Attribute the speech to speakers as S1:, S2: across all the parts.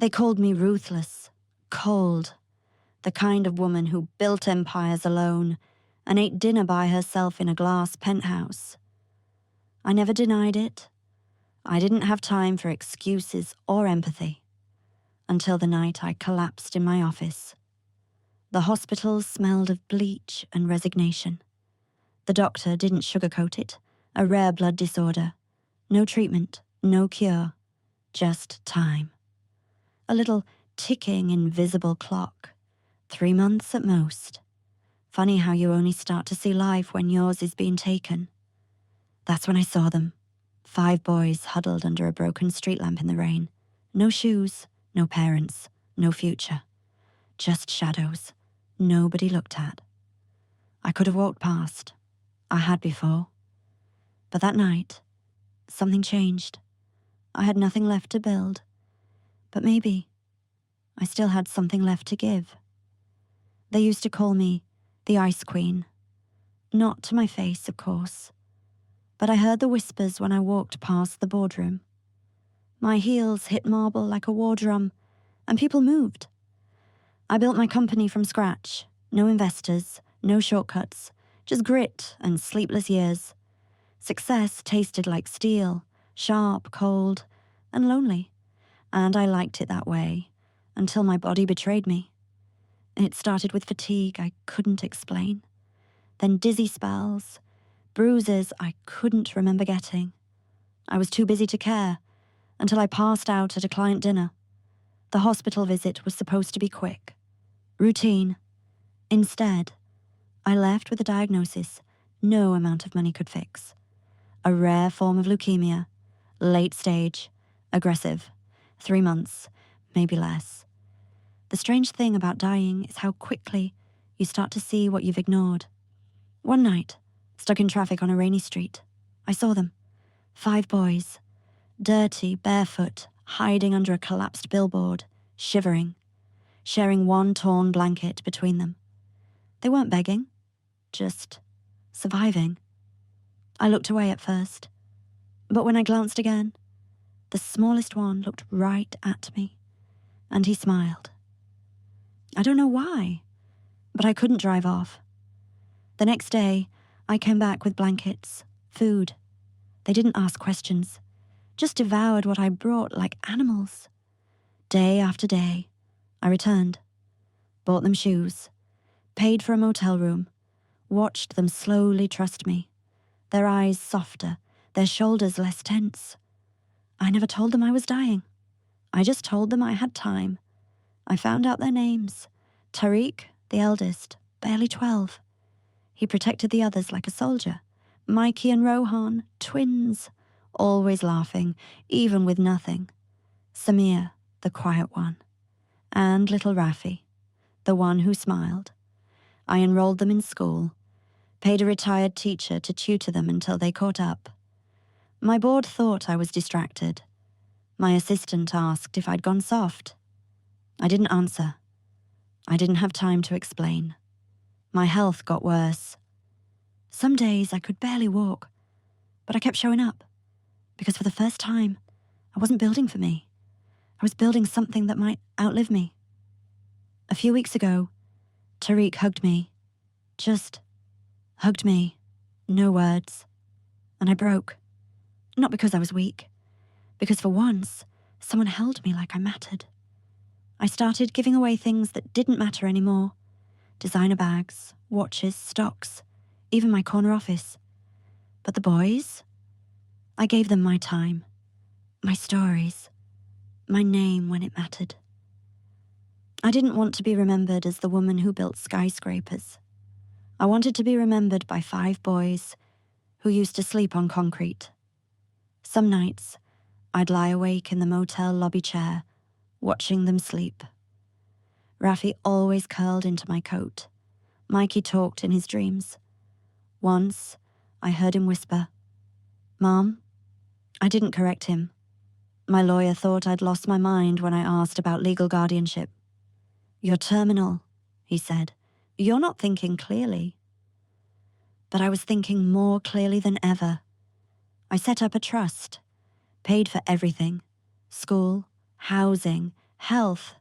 S1: They called me ruthless, cold, the kind of woman who built empires alone and ate dinner by herself in a glass penthouse. I never denied it. I didn't have time for excuses or empathy until the night I collapsed in my office. The hospital smelled of bleach and resignation. The doctor didn't sugarcoat it, a rare blood disorder. No treatment, no cure, just time. A little ticking invisible clock. 3 months at most. Funny how you only start to see life when yours is being taken. That's when I saw them. 5 boys huddled under a broken street lamp in the rain. No shoes, no parents, no future. Just shadows. Nobody looked at. I could have walked past. I had before. But that night, something changed. I had nothing left to build. But maybe I still had something left to give. They used to call me the Ice Queen. Not to my face, of course. But I heard the whispers when I walked past the boardroom. My heels hit marble like a war drum, and people moved. I built my company from scratch. No investors, no shortcuts, just grit and sleepless years. Success tasted like steel, sharp, cold, and lonely. And I liked it that way, until my body betrayed me. It started with fatigue I couldn't explain. Then dizzy spells, bruises I couldn't remember getting. I was too busy to care, until I passed out at a client dinner. The hospital visit was supposed to be quick. Routine. Instead, I left with a diagnosis no amount of money could fix. A rare form of leukemia, late stage, aggressive, 3 months, maybe less. The strange thing about dying is how quickly you start to see what you've ignored. One night, stuck in traffic on a rainy street, I saw them. 5 boys, dirty, barefoot, hiding under a collapsed billboard, shivering, sharing one torn blanket between them. They weren't begging, just surviving. I looked away at first, but when I glanced again, the smallest one looked right at me, and he smiled. I don't know why, but I couldn't drive off. The next day, I came back with blankets, food. They didn't ask questions, just devoured what I brought like animals. Day after day, I returned, bought them shoes, paid for a motel room, watched them slowly trust me, their eyes softer, their shoulders less tense. I never told them I was dying. I just told them I had time. I found out their names. Tariq, the eldest, barely 12. He protected the others like a soldier. Mikey and Rohan, twins, always laughing, even with nothing. Samir, the quiet one. And little Rafi, the one who smiled. I enrolled them in school, paid a retired teacher to tutor them until they caught up. My board thought I was distracted. My assistant asked if I'd gone soft. I didn't answer. I didn't have time to explain. My health got worse. Some days I could barely walk, but I kept showing up, because for the first time, I wasn't building for me. I was building something that might outlive me. A few weeks ago, Tariq hugged me. Just hugged me. No words. And I broke. Not because I was weak, because for once, someone held me like I mattered. I started giving away things that didn't matter anymore. Designer bags, watches, stocks, even my corner office. But the boys? I gave them my time, my stories, my name when it mattered. I didn't want to be remembered as the woman who built skyscrapers. I wanted to be remembered by 5 boys who used to sleep on concrete. Some nights, I'd lie awake in the motel lobby chair, watching them sleep. Rafi always curled into my coat. Mikey talked in his dreams. Once, I heard him whisper, "Mom?" I didn't correct him. My lawyer thought I'd lost my mind when I asked about legal guardianship. "You're terminal," he said. "You're not thinking clearly." But I was thinking more clearly than ever. I set up a trust, paid for everything: school, housing, health.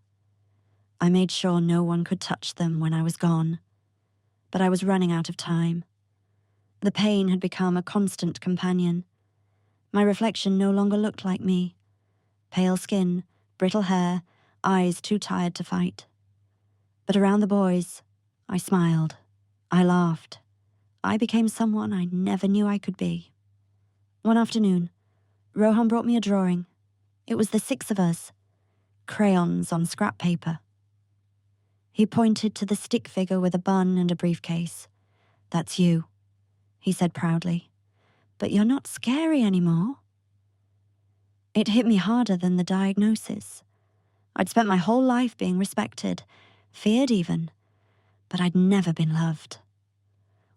S1: I made sure no one could touch them when I was gone, but I was running out of time. The pain had become a constant companion. My reflection no longer looked like me. Pale skin, brittle hair, eyes too tired to fight. But around the boys, I smiled. I laughed. I became someone I never knew I could be. One afternoon, Rohan brought me a drawing. It was the 6 of us, crayons on scrap paper. He pointed to the stick figure with a bun and a briefcase. "That's you," he said proudly. "But you're not scary anymore." It hit me harder than the diagnosis. I'd spent my whole life being respected, feared even, but I'd never been loved.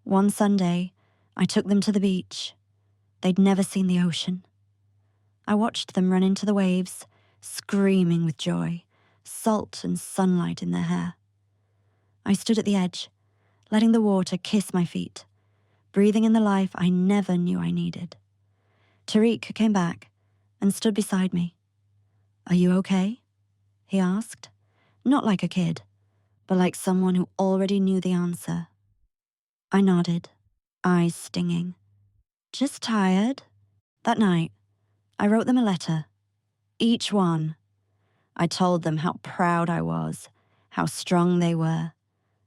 S1: One Sunday, I took them to the beach. They'd never seen the ocean. I watched them run into the waves, screaming with joy, salt and sunlight in their hair. I stood at the edge, letting the water kiss my feet, breathing in the life I never knew I needed. Tariq came back and stood beside me. "Are you okay?" he asked, not like a kid, but like someone who already knew the answer. I nodded, eyes stinging. "Just tired." That night, I wrote them a letter. Each one. I told them how proud I was, how strong they were,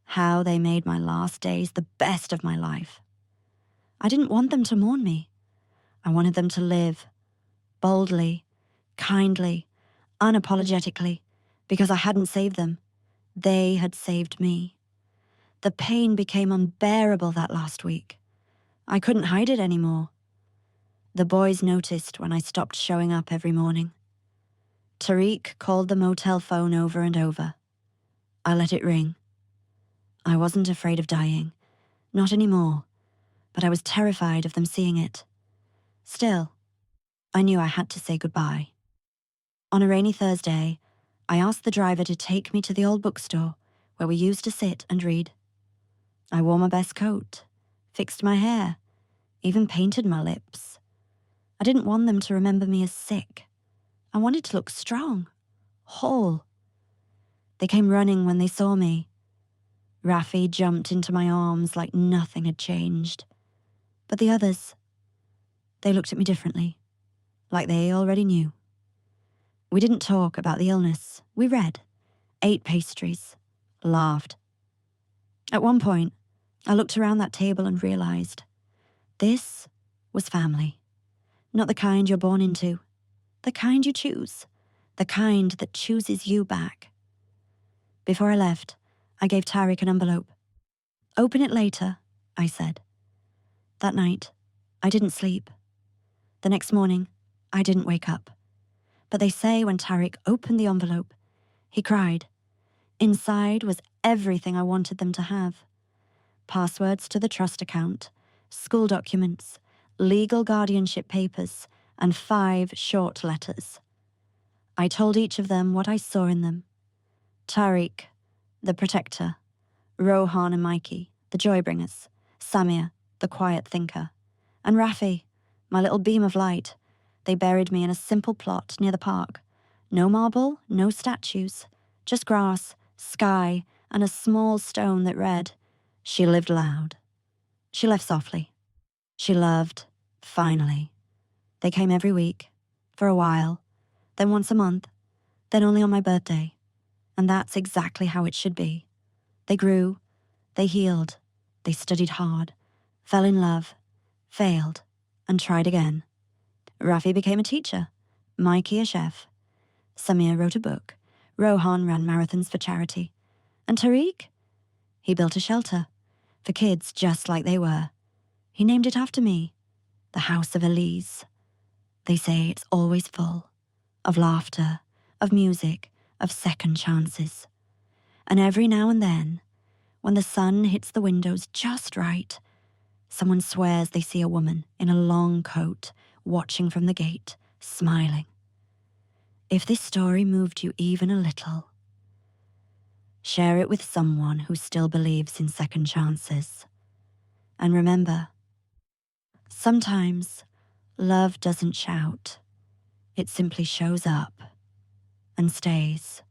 S1: how they made my last days the best of my life. I didn't want them to mourn me. I wanted them to live, boldly, kindly, unapologetically, because I hadn't saved them. They had saved me. The pain became unbearable that last week. I couldn't hide it anymore. The boys noticed when I stopped showing up every morning. Tariq called the motel phone over and over. I let it ring. I wasn't afraid of dying, not anymore, but I was terrified of them seeing it. Still, I knew I had to say goodbye. On a rainy Thursday, I asked the driver to take me to the old bookstore where we used to sit and read. I wore my best coat, fixed my hair, even painted my lips. I didn't want them to remember me as sick. I wanted to look strong, whole. They came running when they saw me. Rafi jumped into my arms like nothing had changed. But the others, they looked at me differently, like they already knew. We didn't talk about the illness. We read, ate pastries, laughed. At one point, I looked around that table and realized this was family. Not the kind you're born into, the kind you choose, the kind that chooses you back. Before I left, I gave Tariq an envelope. "Open it later," I said. That night, I didn't sleep. The next morning, I didn't wake up. But they say when Tariq opened the envelope, he cried. Inside was everything I wanted them to have. Passwords to the trust account, school documents, legal guardianship papers, and 5 short letters. I told each of them what I saw in them. Tariq, the protector. Rohan and Mikey, the joybringers. Samir, the quiet thinker. And Rafi, my little beam of light. They buried me in a simple plot near the park. No marble, no statues, just grass, sky, and a small stone that read, "She lived loud. She left softly. She loved, finally." They came every week, for a while, then once a month, then only on my birthday. And that's exactly how it should be. They grew, they healed, they studied hard, fell in love, failed, and tried again. Rafi became a teacher, Mikey a chef. Samir wrote a book, Rohan ran marathons for charity. And Tariq? He built a shelter, for kids just like they were. He named it after me, the House of Elise. They say it's always full, of laughter, of music, of second chances. And every now and then, when the sun hits the windows just right, someone swears they see a woman in a long coat watching from the gate, smiling. If this story moved you even a little, share it with someone who still believes in second chances. And remember, sometimes love doesn't shout. It simply shows up and stays.